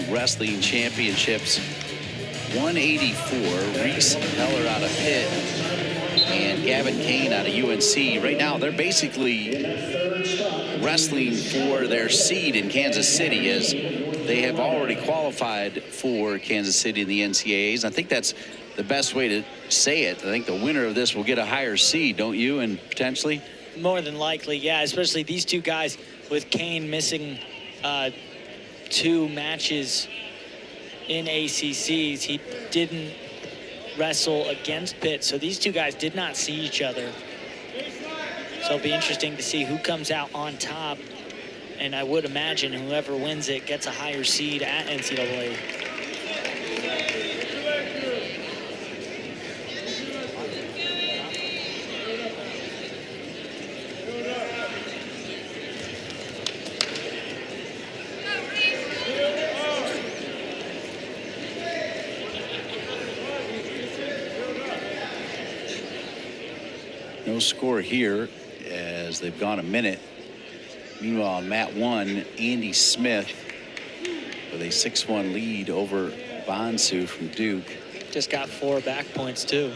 Wrestling Championships. 184, Reece Heller out of Pitt and Gavin Kane out of UNC. Right now, they're basically wrestling for their seed in Kansas City, as they have already qualified for Kansas City in the NCAAs. I think that's the best way to say it. I think the winner of this will get a higher seed, don't you? And potentially? More than likely, yeah, especially these two guys with Kane missing 2 matches in ACCs. He didn't wrestle against Pitt, so these two guys did not see each other. So it'll be interesting to see who comes out on top, and I would imagine whoever wins it gets a higher seed at NCAA. No score here as they've gone a minute. Meanwhile, on mat 1, Andy Smith with a 6-1 lead over Bonsu from Duke. Just got 4 back points too.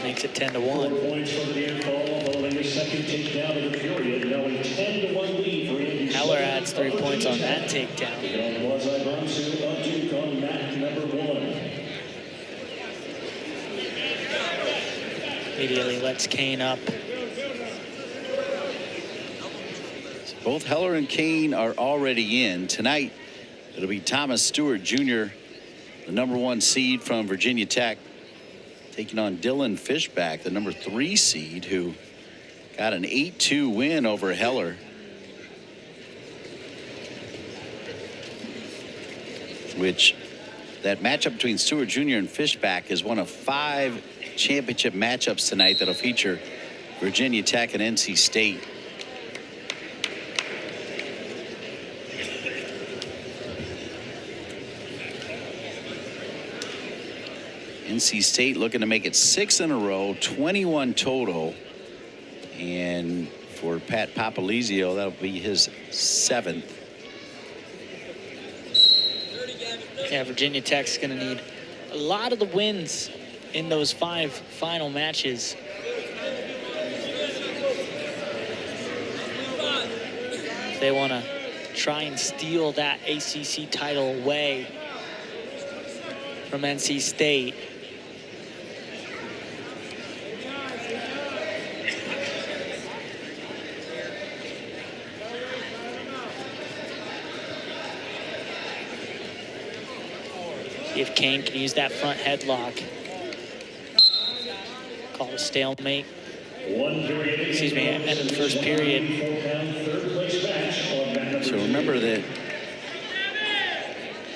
Makes it 10-1. 4 points from the near fall following the second takedown of the period. Now a 10-1 lead for Andy. Heller adds 3 points on that takedown. Bonsu of Duke on mat number 1. Immediately lets Kane up. Both Heller and Kane are already in. Tonight, it'll be Thomas Stewart Jr., the #1 seed from Virginia Tech, taking on Dylan Fishback, the #3 seed, who got an 8-2 win over Heller. Which, that matchup between Stewart Jr. and Fishback is one of 5 championship matchups tonight that'll feature Virginia Tech and NC State. NC State looking to make it 6 in a row, 21 total. And for Pat Papalizio, that'll be his 7th. Yeah, Virginia Tech's going to need a lot of the wins in those 5 final matches. They want to try and steal that ACC title away from NC State. If Kane can use that front headlock. Called a stalemate. Excuse me, end of the first period. So remember that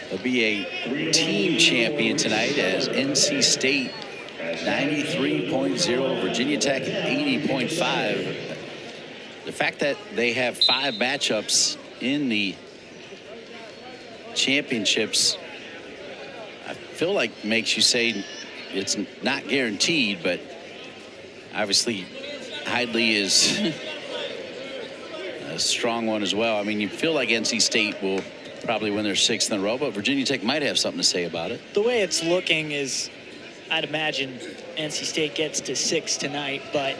there'll be a team champion tonight, as NC State 93.0, Virginia Tech 80.5. The fact that they have 5 matchups in the championships, I feel like makes you say it's not guaranteed, but obviously Hidley is a strong one as well. I mean, you feel like NC State will probably win their 6th in a row, but Virginia Tech might have something to say about it. The way it's looking is, I'd imagine NC State gets to 6 tonight, but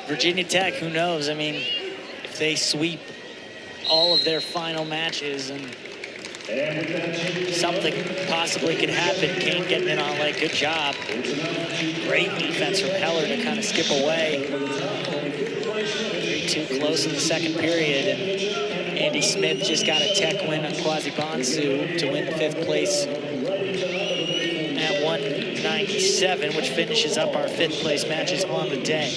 Virginia Tech, who knows? I mean, if they sweep all of their final matches, and something possibly could happen. Kane getting in on leg. Good job. Great defense from Heller to kind of skip away. 3-2 close in the second period. And Andy Smith just got a tech win on Quasi Bonsu to win the 5th place at 197, which finishes up our 5th place matches on the day.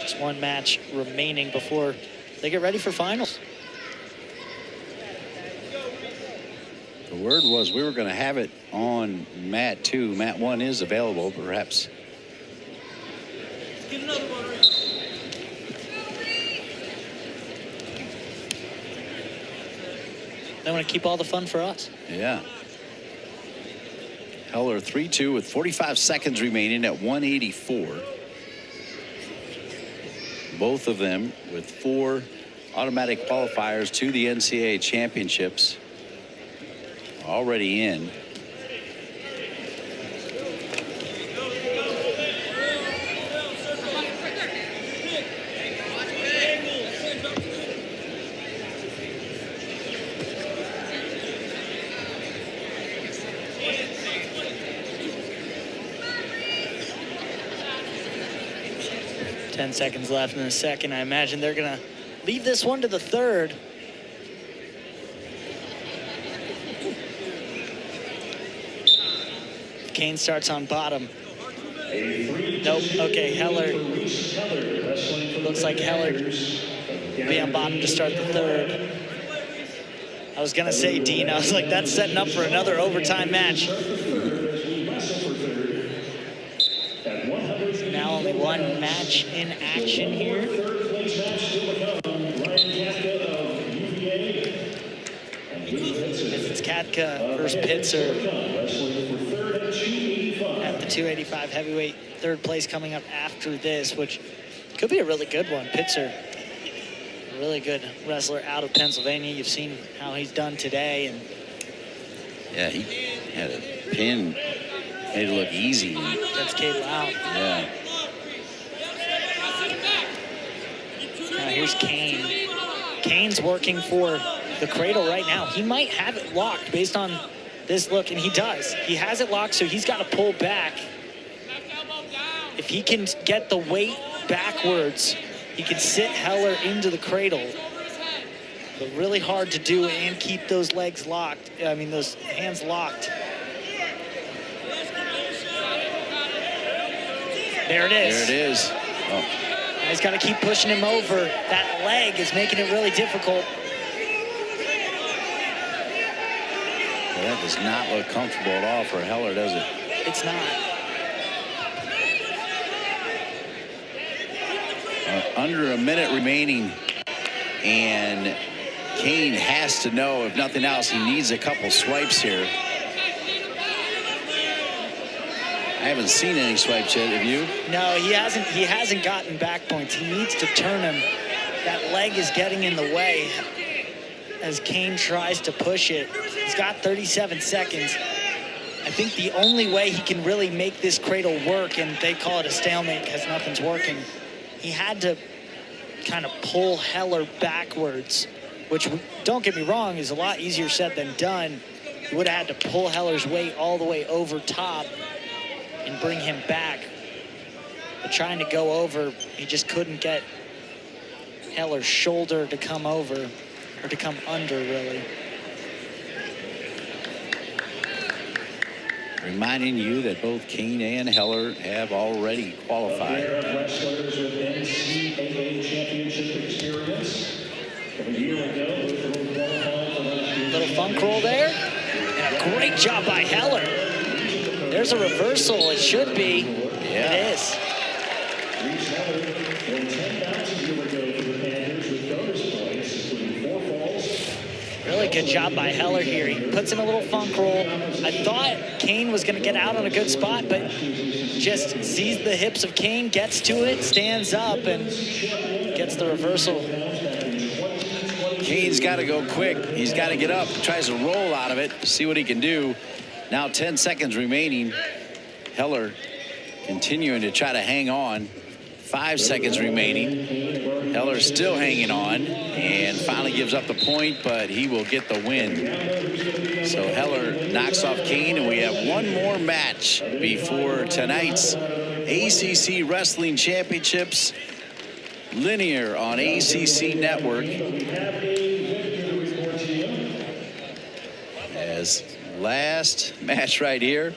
Just 1 match remaining before they get ready for finals. The word was we were going to have it on mat 2. Mat 1 is available, perhaps. They want to keep all the fun for us. Yeah. Heller 3-2 with 45 seconds remaining at 184. Both of them with 4 automatic qualifiers to the NCAA championships already in. Seconds left in the second. I imagine they're going to leave this one to the third. Kane starts on bottom. Nope. Okay, Heller. Looks like Heller will be on bottom to start the third. I was going to say, Dean, I was like, that's setting up for another overtime match. Now only one match in action here. It's Katka versus Pitzer at the 285 heavyweight. Third place coming up after this, which could be a really good one. Pitzer, a really good wrestler out of Pennsylvania. You've seen how he's done today. And yeah, he had a pin, made it look easy. That's Cade Lau. Yeah. Now here's Kane. Kane's working for the cradle right now. He might have it locked based on this look, and he does. He has it locked, so he's got to pull back. If he can get the weight backwards, he can sit Heller into the cradle. But really hard to do and keep those legs locked. I mean, those hands locked. There it is. There it is. Oh. He's got to keep pushing him over. That leg is making it really difficult. Well, that does not look comfortable at all for Heller, does it? It's not. Under a minute remaining, and Kane has to know, if nothing else, he needs a couple swipes here. I haven't seen any swipes yet, have you? No, he hasn't gotten back points. He needs to turn him. That leg is getting in the way as Kane tries to push it. He's got 37 seconds. I think the only way he can really make this cradle work, and they call it a stalemate because nothing's working, he had to kind of pull Heller backwards, which, don't get me wrong, is a lot easier said than done. He would have had to pull Heller's weight all the way over top and bring him back. But trying to go over, he just couldn't get Heller's shoulder to come over, or to come under, really. Reminding you that both Kane and Heller have already qualified. Wrestlers with NCAA championship experience. A year ago, Little funk roll there. And a great job by Heller. There's a reversal. It should be. Yeah. It is. Reece Heller won 10 bouts a year ago for the Panthers with bonus points, including 4 falls. Really good job by Heller here. He puts in a little funk roll. I thought Kane was going to get out on a good spot, but just sees the hips of Kane, gets to it, stands up, and gets the reversal. Kane's got to go quick. He's got to get up. Tries to roll out of it, see what he can do. Now 10 seconds remaining. Heller continuing to try to hang on. 5 seconds remaining. Heller still hanging on and finally gives up the point, but he will get the win. So Heller knocks off Kane, and we have one more match before tonight's ACC Wrestling Championships, linear on ACC Network. As last match right here,